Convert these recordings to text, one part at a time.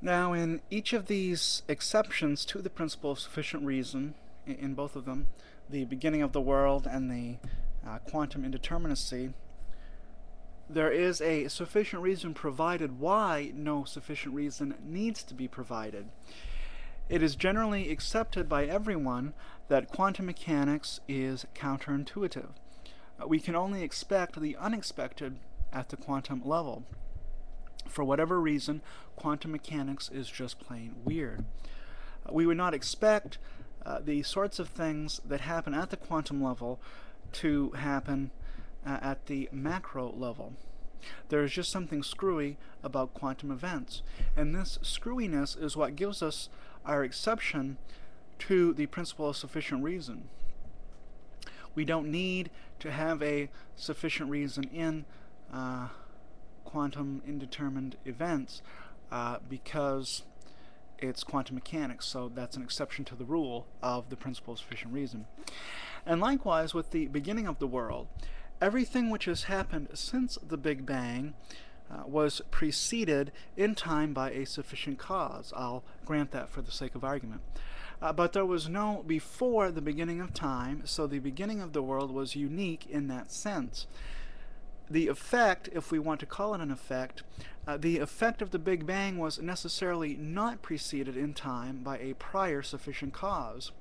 Now, in each of these exceptions to the principle of sufficient reason, in both of them, the beginning of the world and the quantum indeterminacy, there is a sufficient reason provided why no sufficient reason needs to be provided. It is generally accepted by everyone that quantum mechanics is counterintuitive. We can only expect the unexpected at the quantum level. For whatever reason, quantum mechanics is just plain weird. We would not expect the sorts of things that happen at the quantum level to happen at the macro level. There is just something screwy about quantum events, and this screwiness is what gives us our exception to the principle of sufficient reason. We don't need to have a sufficient reason in quantum indeterminate events because it's quantum mechanics, so that's an exception to the rule of the principle of sufficient reason. And likewise with the beginning of the world, everything which has happened since the Big Bang was preceded in time by a sufficient cause. I'll grant that for the sake of argument. But there was no before the beginning of time, so the beginning of the world was unique in that sense. The effect, if we want to call it an effect, the effect of the Big Bang was necessarily not preceded in time by a prior sufficient cause.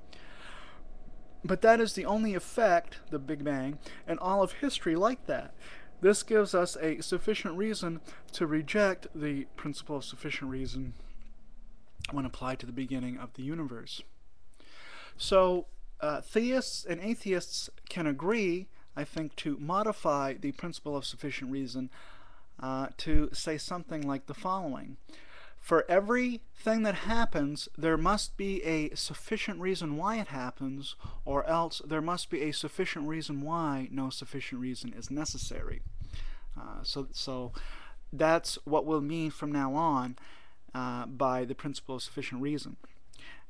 But that is the only effect, the Big Bang, in all of history like that. This gives us a sufficient reason to reject the principle of sufficient reason when applied to the beginning of the universe. So theists and atheists can agree, I think, to modify the principle of sufficient reason to say something like the following. For everything that happens, there must be a sufficient reason why it happens, or else there must be a sufficient reason why no sufficient reason is necessary. So that's what we'll mean from now on by the principle of sufficient reason.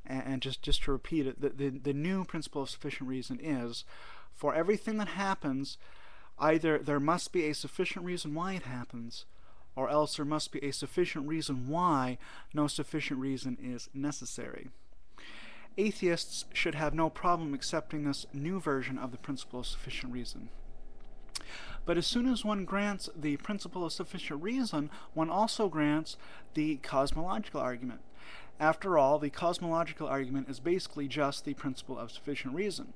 And just to repeat it, the new principle of sufficient reason is, for everything that happens, either there must be a sufficient reason why it happens, or else there must be a sufficient reason why no sufficient reason is necessary. Atheists should have no problem accepting this new version of the principle of sufficient reason. But as soon as one grants the principle of sufficient reason, one also grants the cosmological argument. After all, the cosmological argument is basically just the principle of sufficient reason.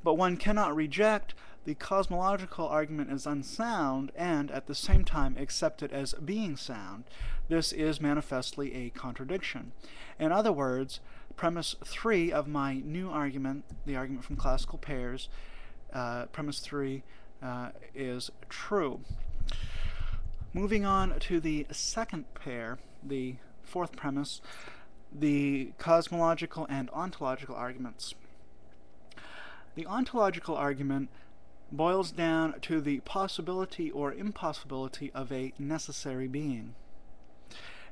But one cannot reject the cosmological argument as unsound and at the same time accept it as being sound. This is manifestly a contradiction. In other words, premise 3 of my new argument, the argument from classical pairs, premise 3 is true. Moving on to the second pair, the fourth premise, the cosmological and ontological arguments. The ontological argument boils down to the possibility or impossibility of a necessary being.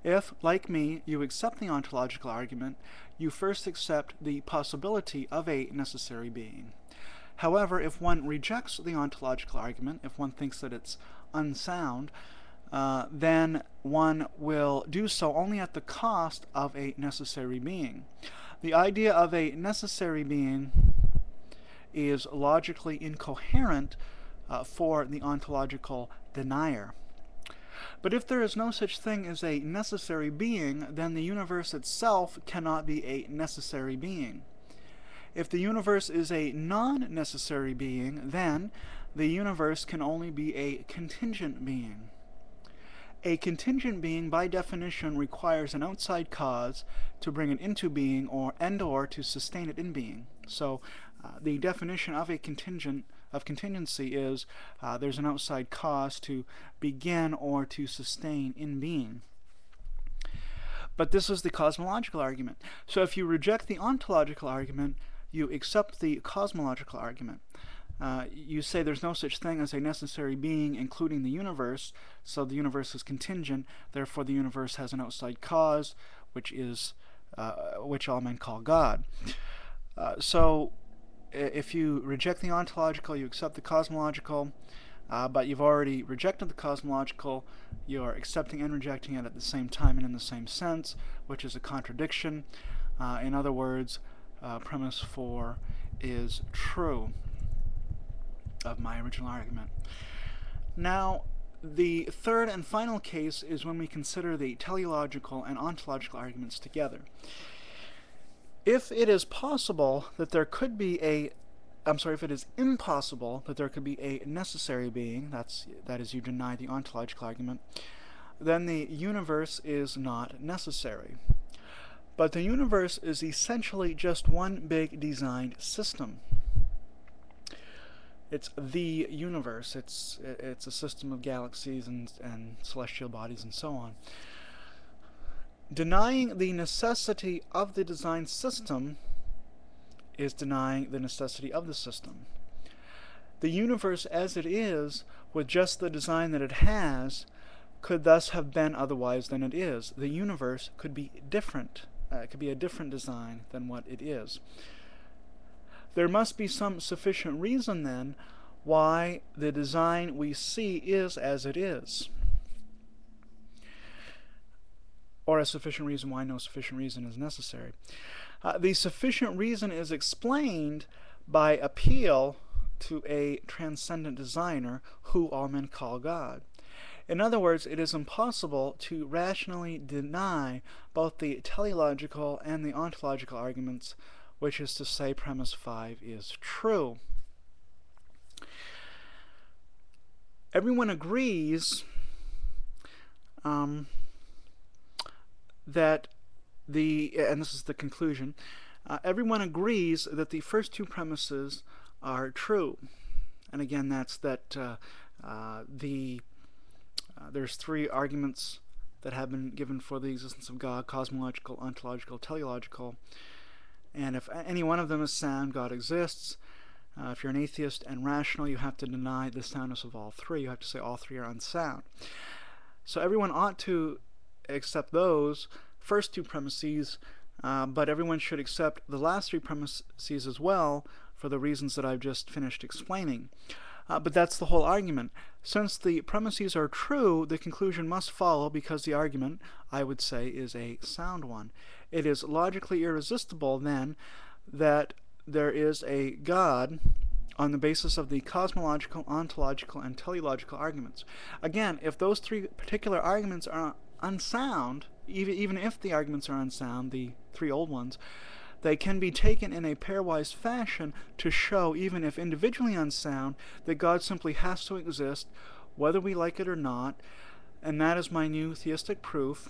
If, like me, you accept the ontological argument, you first accept the possibility of a necessary being. However, if one rejects the ontological argument, if one thinks that it's unsound, then one will do so only at the cost of a necessary being. The idea of a necessary being is logically incoherent for the ontological denier. But if there is no such thing as a necessary being, then the universe itself cannot be a necessary being. If the universe is a non-necessary being, then the universe can only be a contingent being. A contingent being, by definition, requires an outside cause to bring it into being or to sustain it in being. So the definition of a contingency is there's an outside cause to begin or to sustain in being. But this is the cosmological argument. So if you reject the ontological argument, you accept the cosmological argument. You say there's no such thing as a necessary being, including the universe, so the universe is contingent, therefore the universe has an outside cause, which all men call God. So if you reject the ontological, you accept the cosmological, but you've already rejected the cosmological. You're accepting and rejecting it at the same time and in the same sense, which is a contradiction. In other words, premise 4 is true of my original argument. Now, the third and final case is when we consider the teleological and ontological arguments together. If it is possible that there could be if it is impossible that there could be a necessary being, that is, you deny the ontological argument, then the universe is not necessary. But the universe is essentially just one big designed system. It's the universe. It's a system of galaxies and celestial bodies and so on. Denying the necessity of the designed system is denying the necessity of the system. The universe as it is, with just the design that it has, could thus have been otherwise than it is. The universe could be different. It could be a different design than what it is. There must be some sufficient reason, then, why the design we see is as it is. Or a sufficient reason why no sufficient reason is necessary. The sufficient reason is explained by appeal to a transcendent designer who all men call God. In other words, it is impossible to rationally deny both the teleological and the ontological arguments, which is to say premise 5 is true. Everyone agrees that and this is the conclusion, everyone agrees that the first two premises are true. And again, that's that there's three arguments that have been given for the existence of God: cosmological, ontological, teleological. And if any one of them is sound, God exists. If you're an atheist and rational, you have to deny the soundness of all three. You have to say all three are unsound. So everyone ought to accept those first two premises, but everyone should accept the last three premises as well, for the reasons that I've just finished explaining. But that's the whole argument. Since the premises are true, the conclusion must follow, because the argument, I would say, is a sound one. It is logically irresistible, then, that there is a God on the basis of the cosmological, ontological, and teleological arguments. Again, if those three particular arguments are unsound, even if the arguments are unsound, the three old ones, they can be taken in a pairwise fashion to show, even if individually unsound, that God simply has to exist, whether we like it or not, and that is my new theistic proof.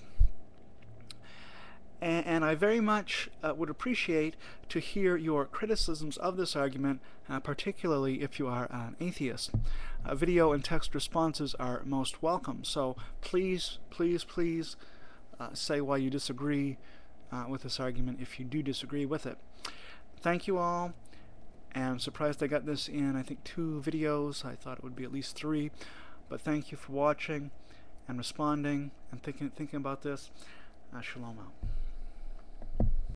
And I very much would appreciate to hear your criticisms of this argument, particularly if you are an atheist. Video and text responses are most welcome, so please, please, please say why you disagree with this argument if you do disagree with it. Thank you all, and I'm surprised I got this in, I think, 2 videos. I thought it would be at least 3, but thank you for watching and responding and thinking about this. Shalom out.